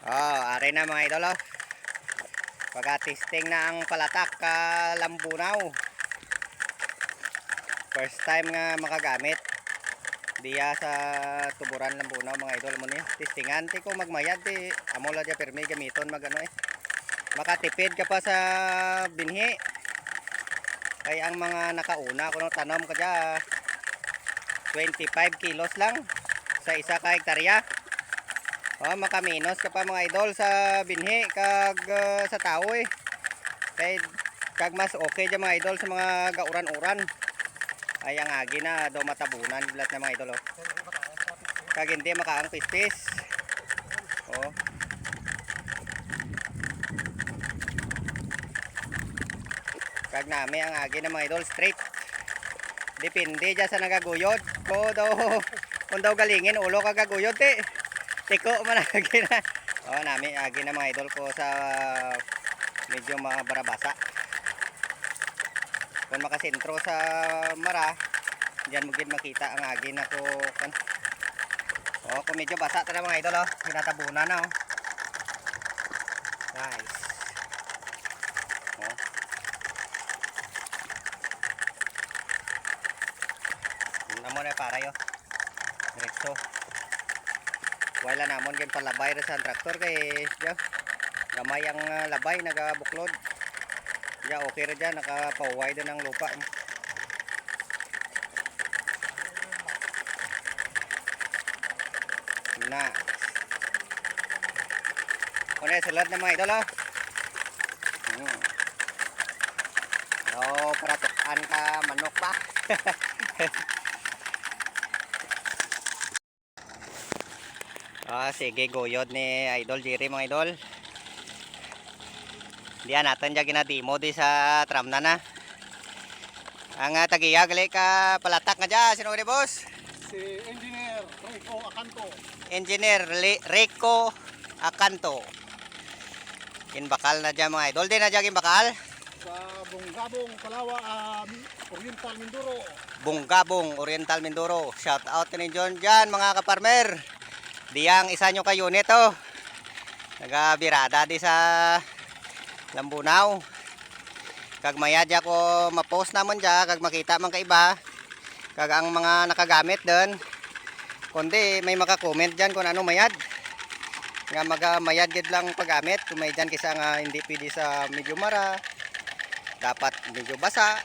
Ari na mga idol, oh. Pagka-testing na ang palatak ka Lambunaw. First time nga makagamit diya sa tuburan Lambunaw mga idol mo niya. Testingan ti ko magmayad ti amo la dia permi gamiton magano makatipid ka pa sa binhi. Kay ang mga nakauna kuno tanom ka dia 25 kilos lang sa isa ka hektarya. Makaminos ka pa mga idol sa binhi kag sa tao Kay kag mas okay dyan mga idol sa mga gauran-uran. Ay ang agi na daw matabunan bilat na mga idol. Kag hindi makaang pispis. Kag nami ang agi na mga idol straight. Depende dyan sa nagaguyod. Kung daw galingin ulo kagaguyod tiko man agi na. Nami agi na mga idol ko sa medyo mga barabasa. Kung makasentro sa mara, diyan mo gid makita ang agi na ko. Kung medyo basa ta mga idol, tinatabunan na. Nice. Namo na para yo. Diretso. Wala namon gid palabay ra sa traktor kay gamay ang labay nagabuklod. Okay ra dyan, nakapaway din ang lupa. Na. Kung salad na mga idol para tukan ka manok pa. Sige goyod ni Idol Jerry mga idol. Diyan natin dyan ginadimo di sa tram na. Ang tagiya gali ka palatak nga dyan. Sino ni boss? Si Engineer Rico Acanto. Engineer Rico Acanto. Kinbakal na dyan mga idol. Di na dyan kinbakal? Sa Bunggabong, Palawa, Oriental Mindoro. Bunggabong, Oriental Mindoro. Shout out ni John dyan mga kaparmer. Diyang isa nyo ka unit nagabirada di sa Lambunaw. Kag mayad ko ma-post namon dya kag makita man kaiba kag ang mga nakagamit doon. Kundi may maka-comment dyan kung ano mayad. Nga mayad gid lang paggamit. Kung may dyan kisa nga hindi pwede sa medyo mara, dapat medyo basa.